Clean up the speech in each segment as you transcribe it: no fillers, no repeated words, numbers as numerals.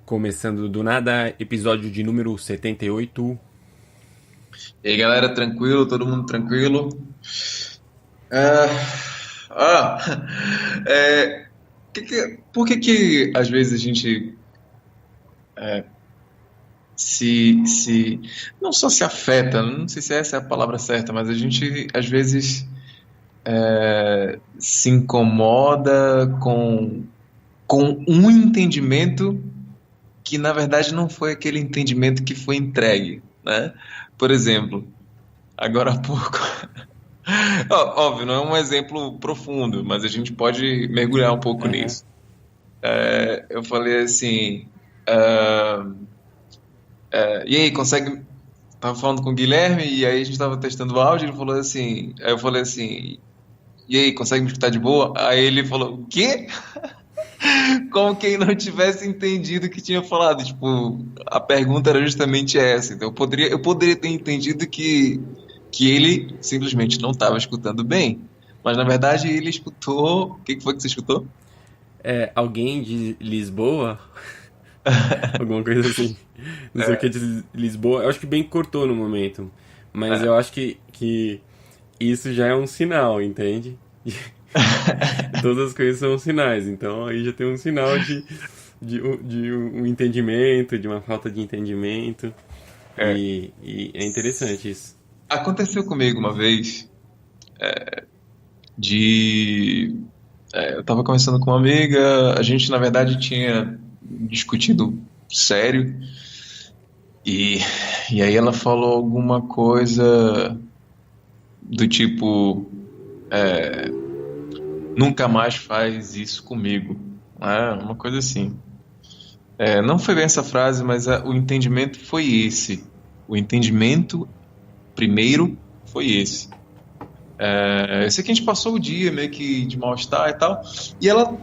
Começando do nada, episódio de número 78. E aí, galera, tranquilo? Todo mundo tranquilo? Ah, ah, por que às vezes a gente se não só se afeta, não sei se essa é a palavra certa, mas a gente às vezes se incomoda com um entendimento que na verdade não foi aquele entendimento que foi entregue, né? Por exemplo, agora há pouco. Óbvio, não é um exemplo profundo, mas a gente pode mergulhar um pouco Aham. nisso. Eu falei assim, ah, e aí, consegue. Tava falando com o Guilherme e aí a gente tava testando o áudio, ele falou assim, aí eu falei assim, e aí, consegue me escutar de boa? Aí ele falou, o quê? Como quem não tivesse entendido o que tinha falado. Tipo, a pergunta era justamente essa. Então eu poderia ter entendido que ele simplesmente não estava escutando bem. Mas na verdade ele escutou. O que que foi que você escutou? Alguém de Lisboa, alguma coisa assim, não sei o que É, de Lisboa, eu acho que bem cortou no momento, mas eu é. acho que isso já é um sinal, entende? Todas as coisas são sinais, então aí já tem um sinal de um entendimento, de uma falta de entendimento, É. e é interessante isso. Aconteceu comigo uma vez de. Eu estava conversando com uma amiga, a gente na verdade tinha discutido sério. E, e aí ela falou alguma coisa do tipo, nunca mais faz isso comigo. Uma coisa assim. Não foi bem essa frase, mas o entendimento foi esse. O entendimento primeiro foi esse. Eu sei que a gente passou o dia meio que de mal-estar e tal, e ela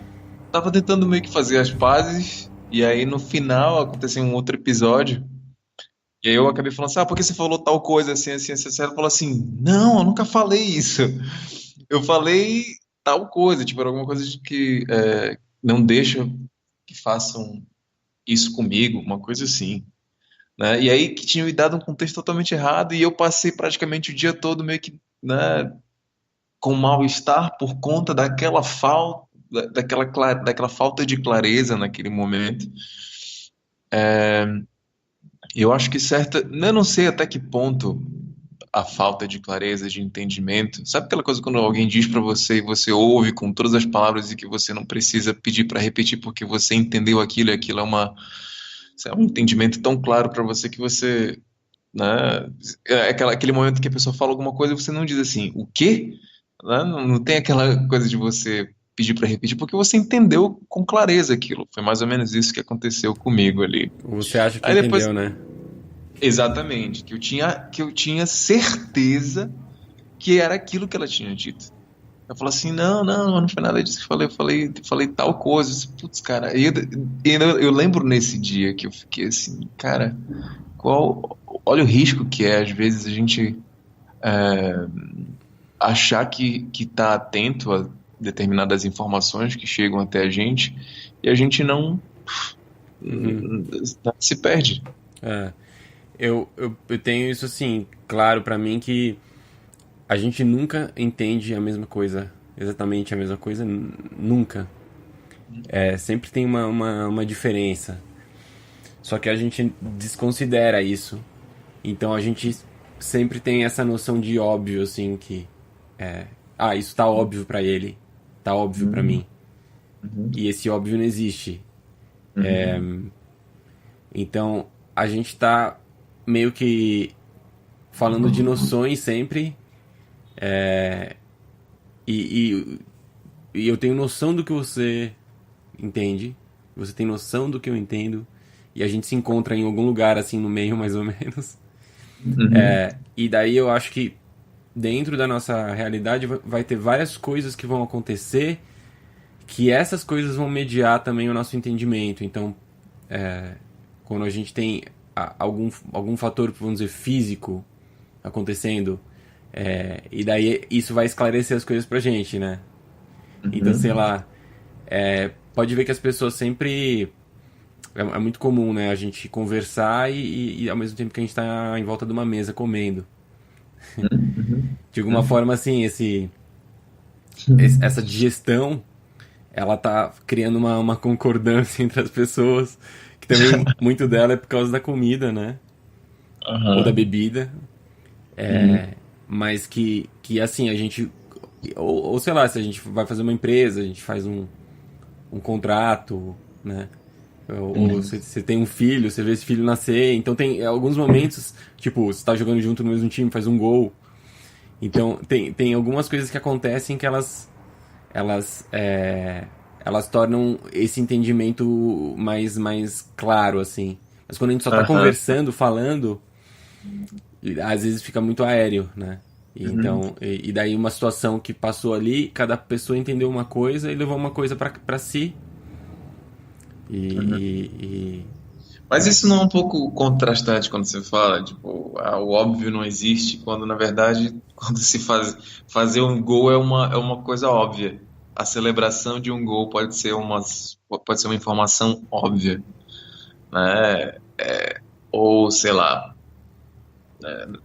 tava tentando meio que fazer as pazes, e aí no final aconteceu um outro episódio. E aí eu acabei falando assim, por que você falou tal coisa assim, assim, assim, assim? Ela falou assim, não, eu nunca falei isso. Eu falei tal coisa, tipo, era alguma coisa de que não deixa que façam isso comigo, uma coisa assim, né? E aí que tinha me dado um contexto totalmente errado e eu passei praticamente o dia todo meio que, né, com mal-estar por conta daquela falta, daquela falta de clareza naquele momento. Eu acho que eu não sei até que ponto a falta de clareza, de entendimento. Sabe aquela coisa quando alguém diz pra você e você ouve com todas as palavras e que você não precisa pedir pra repetir porque você entendeu aquilo e aquilo é um entendimento tão claro pra você que você, né, aquele momento que a pessoa fala alguma coisa e você não diz assim, o quê? Né? Não tem aquela coisa de você pedir pra repetir porque você entendeu com clareza aquilo. Foi mais ou menos isso que aconteceu comigo ali. Você acha que Aí depois, entendeu, né? exatamente, que eu tinha certeza que era aquilo que ela tinha dito. Eu falei assim, não, não, não foi nada disso que eu falei, eu falei tal coisa. Eu disse, putz, cara, eu lembro nesse dia que eu fiquei assim, cara, olha o risco que é, às vezes, a gente achar que tá atento a determinadas informações que chegam até a gente e a gente Uhum. não se perde. É. Eu tenho isso assim, claro pra mim que a gente nunca entende a mesma coisa, exatamente a mesma coisa, nunca. Sempre tem uma diferença. Só que a gente desconsidera isso. Então a gente sempre tem essa noção de óbvio, assim, que. Isso tá óbvio pra ele, tá óbvio pra Uhum, mim. uhum, E esse óbvio não existe. uhum, Então a gente tá meio que falando de noções sempre. E, e eu tenho noção do que você entende, você tem noção do que eu entendo, e a gente se encontra em algum lugar assim no meio, mais ou menos. uhum, E daí eu acho que dentro da nossa realidade vai ter várias coisas que vão acontecer, que essas coisas vão mediar também o nosso entendimento. Então, quando a gente tem algum fator, vamos dizer, físico acontecendo, e daí isso vai esclarecer as coisas pra gente, né? Então, sei uhum, lá, pode ver que as pessoas sempre é muito comum, né? A gente conversar e ao mesmo tempo que a gente tá em volta de uma mesa comendo. Uhum, De alguma uhum, forma, assim, essa digestão, ela tá criando uma concordância entre as pessoas, que também muito dela é por causa da comida, né? Ou da aham, bebida. uhum, Mas que assim, a gente. Ou sei lá, se a gente vai fazer uma empresa, a gente faz um contrato, né? Ou uhum, você tem um filho, você vê esse filho nascer. Então tem alguns momentos, tipo, você tá jogando junto no mesmo time, faz um gol. Então tem algumas coisas que acontecem que elas, é, elas tornam esse entendimento mais claro, assim. Mas quando a gente só tá aham, conversando, falando, às vezes fica muito aéreo, né? uhum, E daí uma situação que passou ali, cada pessoa entendeu uma coisa e levou uma coisa pra si. E, uhum. e, Mas isso não é um pouco contrastante quando você fala, tipo, o óbvio não existe, quando na verdade, quando se fazer um gol é uma coisa óbvia. A celebração de um gol pode ser uma informação óbvia, né? Ou sei lá,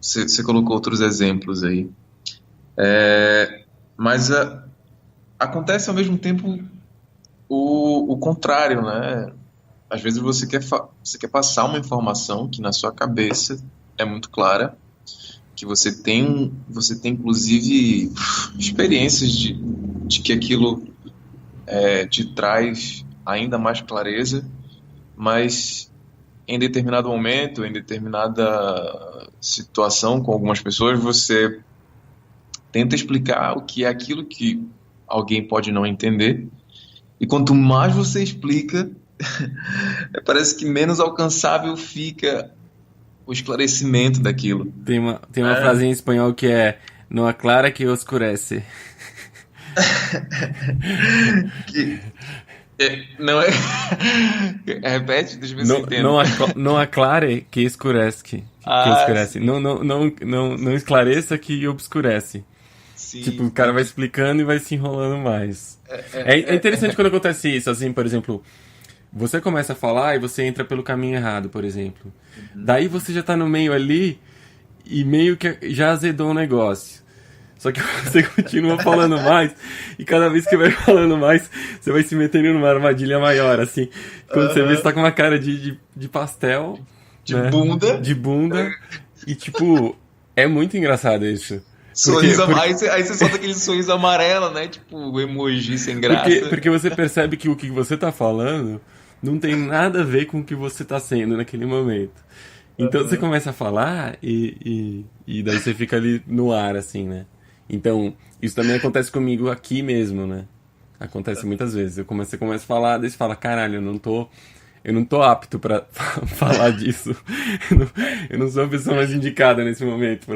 você colocou outros exemplos aí. Mas acontece ao mesmo tempo o contrário, né? Às vezes você quer passar uma informação que na sua cabeça é muito clara, que você tem inclusive experiências de que aquilo te traz ainda mais clareza, mas em determinado momento, em determinada situação com algumas pessoas, você tenta explicar o que é aquilo que alguém pode não entender, e quanto mais você explica, parece que menos alcançável fica o esclarecimento daquilo. tem uma É, frase em espanhol que é não aclara que oscurece. que não é. Repete, deixa eu ver se eu Não, entendo. não aclare que escurece. Que Ah, escurece. sim, Não esclareça que obscurece. Tipo, sim, o cara vai explicando e vai se enrolando mais. É interessante é. quando acontece isso, assim, por exemplo, você começa a falar e você entra pelo caminho errado, por exemplo. Uhum. Daí você já tá no meio ali e meio que já azedou o negócio. Só que você continua falando mais, e cada vez que vai falando mais, você vai se metendo numa armadilha maior, assim. Quando você vê, você Aham. tá com uma cara de pastel, De né? bunda, De bunda, e tipo, é muito engraçado isso. Porque, sorriso. Aí você solta aquele sorriso amarelo, né? Tipo, o emoji sem graça. porque você percebe que o que você tá falando não tem nada a ver com o que você tá sendo naquele momento. Então você Aham. começa a falar e daí você fica ali no ar, assim, né? Então, isso também acontece comigo aqui mesmo, né? Acontece muitas vezes. Você começa a falar, daí você fala, caralho, eu não tô apto pra falar disso. Eu não sou a pessoa mais indicada nesse momento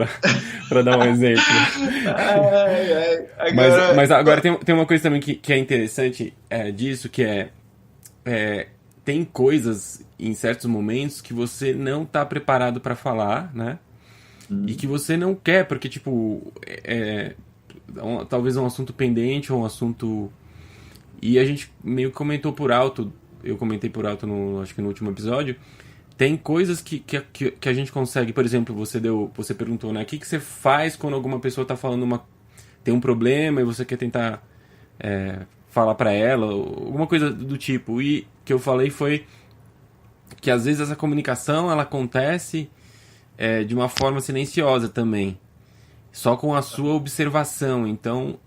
pra dar um exemplo. Ai, ai. Mas Agora. agora tem uma coisa também que é interessante disso, que tem coisas em certos momentos que você não tá preparado pra falar, né? E que Hum, você não quer, porque, tipo, talvez um assunto pendente ou um assunto. E a gente meio que comentou por alto, eu comentei por alto acho que no último episódio. Tem coisas que a gente consegue, por exemplo, você perguntou, né? O que você faz quando alguma pessoa tá falando tem um problema e você quer tentar falar pra ela, ou alguma coisa do tipo. E que eu falei foi que às vezes essa comunicação ela acontece de uma forma silenciosa também, só com a sua observação. Então,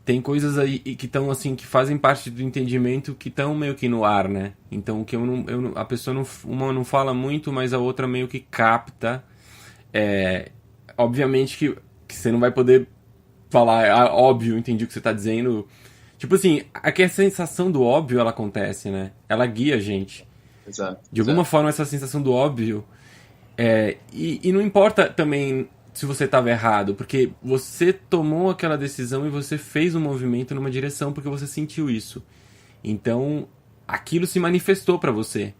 tem coisas aí que estão assim, que fazem parte do entendimento que estão meio que no ar, né? Então, que a pessoa não, uma não fala muito, mas a outra meio que capta. Obviamente que você não vai poder falar, óbvio, entendi o que você está dizendo. Tipo assim, aqui a sensação do óbvio ela acontece, né? Ela guia a gente. exato, De alguma exato. forma, essa sensação do óbvio. E não importa também se você estava errado, porque você tomou aquela decisão e você fez um movimento numa direção porque você sentiu isso. Então, aquilo se manifestou para você.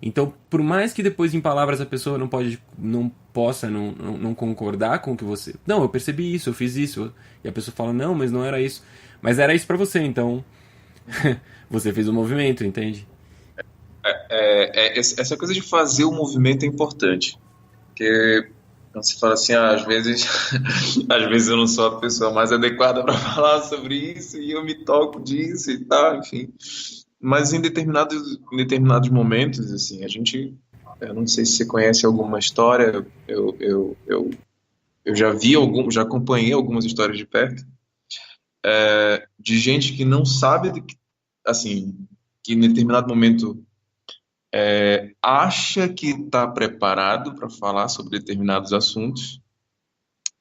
Então, por mais que depois em palavras a pessoa não possa não concordar com o que você, não, eu percebi isso, eu fiz isso, e a pessoa fala, não, mas não era isso, mas era isso para você, então você fez o movimento, entende? Essa coisa de fazer o movimento é importante. Porque quando você fala assim, às vezes, às vezes eu não sou a pessoa mais adequada para falar sobre isso e eu me toco disso e tal, enfim. Mas em determinados momentos, assim, eu não sei se você conhece alguma história, eu já vi já acompanhei algumas histórias de perto, de gente que não sabe, assim, que em determinado momento acha que está preparado para falar sobre determinados assuntos,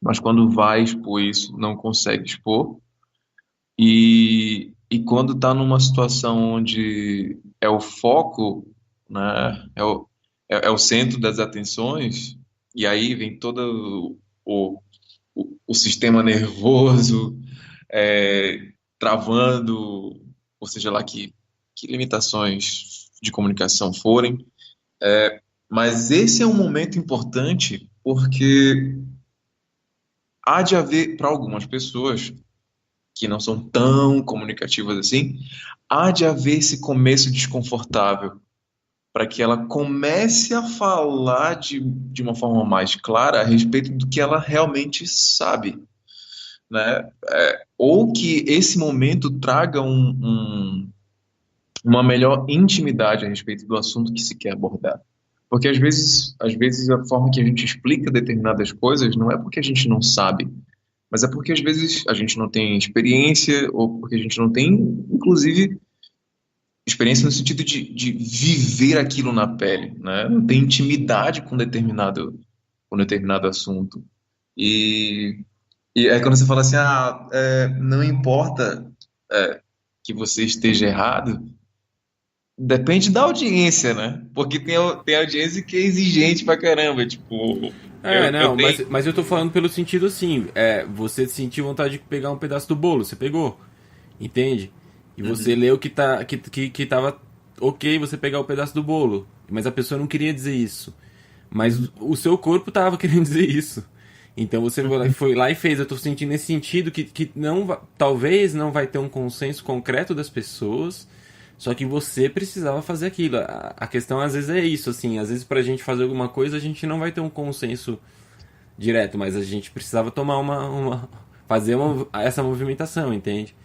mas quando vai expor isso, não consegue expor. E quando está numa situação onde é o foco, né, é o centro das atenções, e aí vem todo o sistema nervoso travando, ou seja lá que limitações de comunicação forem. Mas esse é um momento importante porque há de haver, para algumas pessoas que não são tão comunicativas assim, há de haver esse começo desconfortável para que ela comece a falar de uma forma mais clara a respeito do que ela realmente sabe, né? Ou que esse momento traga uma melhor intimidade a respeito do assunto que se quer abordar. Porque às vezes a forma que a gente explica determinadas coisas não é porque a gente não sabe, mas é porque às vezes a gente não tem experiência ou porque a gente não tem, inclusive, experiência no sentido de viver aquilo na pele, né? Não tem intimidade com determinado assunto. E, e aí quando você fala assim, não importa que você esteja errado, depende da audiência, né? Porque tem audiência que é exigente pra caramba, tipo, eu Não, tenho. mas eu tô falando pelo sentido assim, você sentiu vontade de pegar um pedaço do bolo, você pegou, entende? E você Uhum, leu que tava ok você pegar o pedaço do bolo, mas a pessoa não queria dizer isso. Mas uhum, o seu corpo tava querendo dizer isso. Então você foi lá e fez. Eu tô sentindo nesse sentido que não, talvez não vai ter um consenso concreto das pessoas, só que você precisava fazer aquilo. A questão às vezes é isso, assim, às vezes pra gente fazer alguma coisa a gente não vai ter um consenso direto, mas a gente precisava tomar fazer essa movimentação, entende?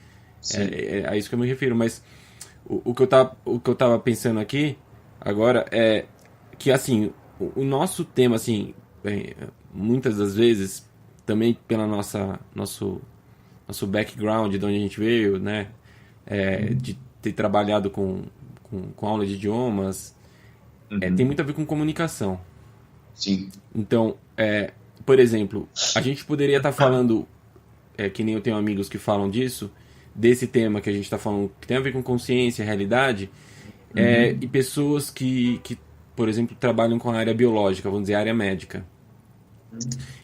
sim. A isso que eu me refiro. Mas o que eu tava pensando aqui agora é que, assim, o nosso tema, assim, muitas das vezes, também pela nosso background, de onde a gente veio, né? De ter trabalhado com aula de idiomas, tem Uhum, muito a ver com comunicação. sim. Então, por exemplo, a gente poderia estar falando, que nem eu tenho amigos que falam disso, desse tema que a gente está falando, que tem a ver com consciência, realidade, e Uhum, pessoas que, por exemplo, trabalham com a área biológica, vamos dizer, a área médica.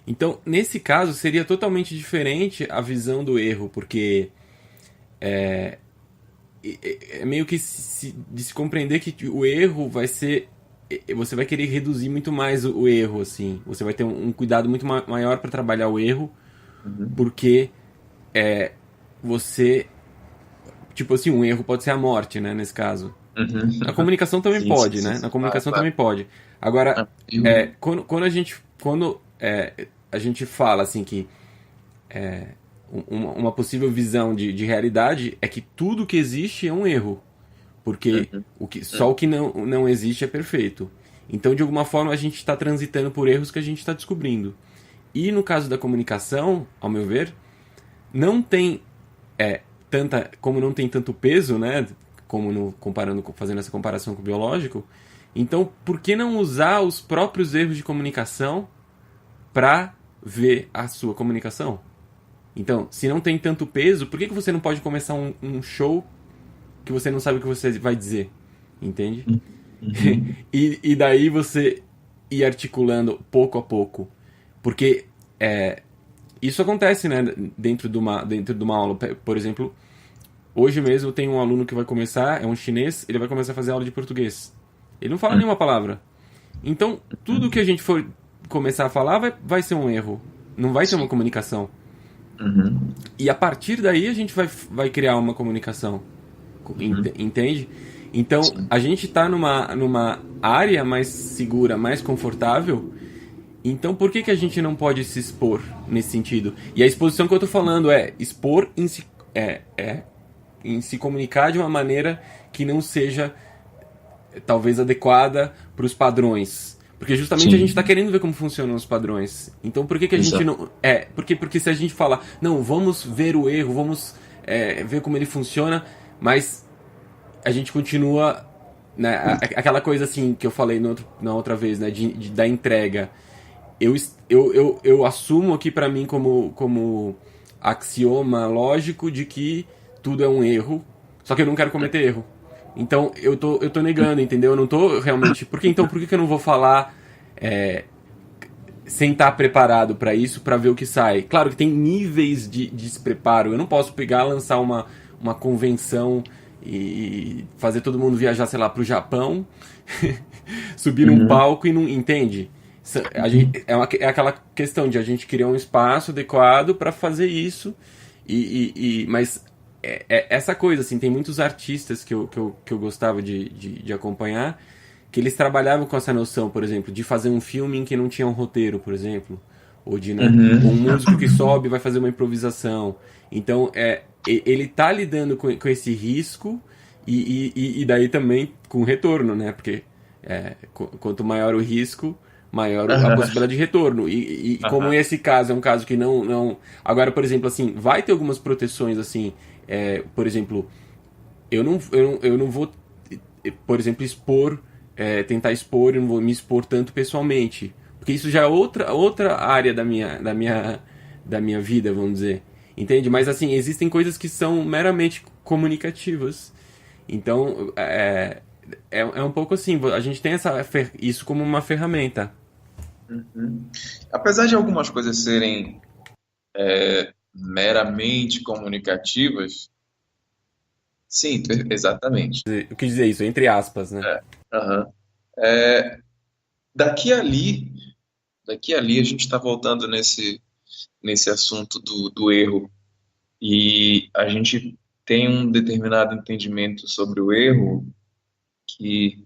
Então, nesse caso, seria totalmente diferente a visão do erro, porque é meio que de se compreender que o erro vai ser. Você vai querer reduzir muito mais o erro, assim. Você vai ter um cuidado muito maior para trabalhar o erro, uhum, porque você. Tipo assim, um erro pode ser a morte, né? Nesse caso. uhum. Na comunicação também Sim, sim, pode, sim, né? Na sim. Claro, comunicação claro. também pode. Agora, Ah, eu- quando a gente fala assim que uma possível visão de realidade é que tudo que existe é um erro. Porque Uhum, só o que não existe é perfeito. Então, de alguma forma, a gente está transitando por erros que a gente está descobrindo. E no caso da comunicação, ao meu ver, não tem como não tem tanto peso, né? Como fazendo essa comparação com o biológico. Então, por que não usar os próprios erros de comunicação para ver a sua comunicação? Então, se não tem tanto peso, por que você não pode começar um show que você não sabe o que você vai dizer? Entende? uhum, E daí você ir articulando pouco a pouco. Porque isso acontece, né? Dentro de uma aula. Por exemplo, hoje mesmo tem um aluno que vai começar, é um chinês, ele vai começar a fazer aula de português. Ele não fala nenhuma palavra. Então, tudo que a uhum. gente for começar a falar vai ser um erro. Não vai ter uma Sim. comunicação. Uhum, E a partir daí a gente vai criar uma comunicação. uhum, Entende? Então, Sim. a gente está numa área mais segura, mais confortável. Então, por que a gente não pode se expor nesse sentido? E a exposição que eu estou falando é expor em se comunicar de uma maneira que não seja talvez adequada para os padrões. Porque justamente a gente está Sim, querendo ver como funcionam os padrões. Então por que a gente exato. não. Porque se a gente fala, não, vamos ver o erro, vamos ver como ele funciona, mas a gente continua. Né, aquela coisa assim que eu falei na outra vez, né, da entrega. Eu assumo aqui para mim como axioma lógico de que tudo é um erro, só que eu não quero cometer erro. Então eu tô negando, entendeu? Eu não tô realmente. Por que eu não vou falar sem estar preparado para isso, para ver o que sai? Claro que tem níveis de despreparo. Eu não posso pegar, lançar uma convenção e fazer todo mundo viajar, sei lá, pro Japão, subir num Uhum. palco e não entende. É aquela questão de a gente criar um espaço adequado para fazer isso, mas essa coisa, assim, tem muitos artistas que eu gostava de acompanhar, que eles trabalhavam com essa noção, por exemplo, de fazer um filme em que não tinha um roteiro, por exemplo, ou de, né, ou um Uhum. músico que sobe e vai fazer uma improvisação. Então, ele tá lidando com esse risco e daí também com o retorno, né? Porque quanto maior o risco, maior a Aham. possibilidade de retorno. E como Aham. esse caso é um caso que não. Agora, por exemplo, assim, vai ter algumas proteções, assim, por exemplo, eu não vou, por exemplo, tentar expor, eu não vou me expor tanto pessoalmente. Porque isso já é outra área da minha vida, vamos dizer. Entende? Mas assim, existem coisas que são meramente comunicativas. Então, é um pouco assim, a gente tem isso como uma ferramenta. Uhum. Apesar de algumas coisas serem meramente comunicativas, sim, exatamente. Eu quis dizer isso, entre aspas, né? Aham. É, daqui a ali, daqui a ali a gente está voltando nesse assunto do erro e a gente tem um determinado entendimento sobre o erro que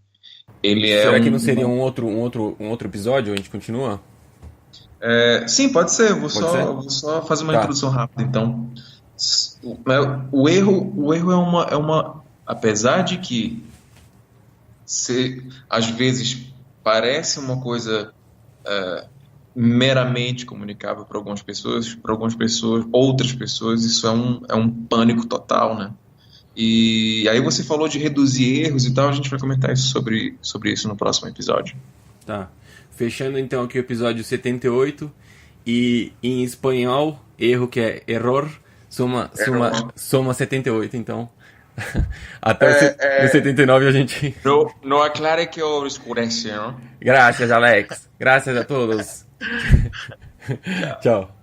ele é Será que não seria um outro episódio? A gente continua? sim, pode ser. Pode ser? Vou só fazer uma Tá. introdução rápida. Então, o erro apesar de que às vezes parece uma coisa meramente comunicável para algumas pessoas, outras pessoas, isso é um pânico total, né? E aí você falou de reduzir erros e tal, a gente vai comentar sobre isso no próximo episódio. Tá. Fechando então aqui o episódio 78. E em espanhol, erro que é error, soma 78. Então, até no 79 a gente. No, no aclare que oscurece, ¿no? Graças, Alex. Graças a todos. Chao. Tchau.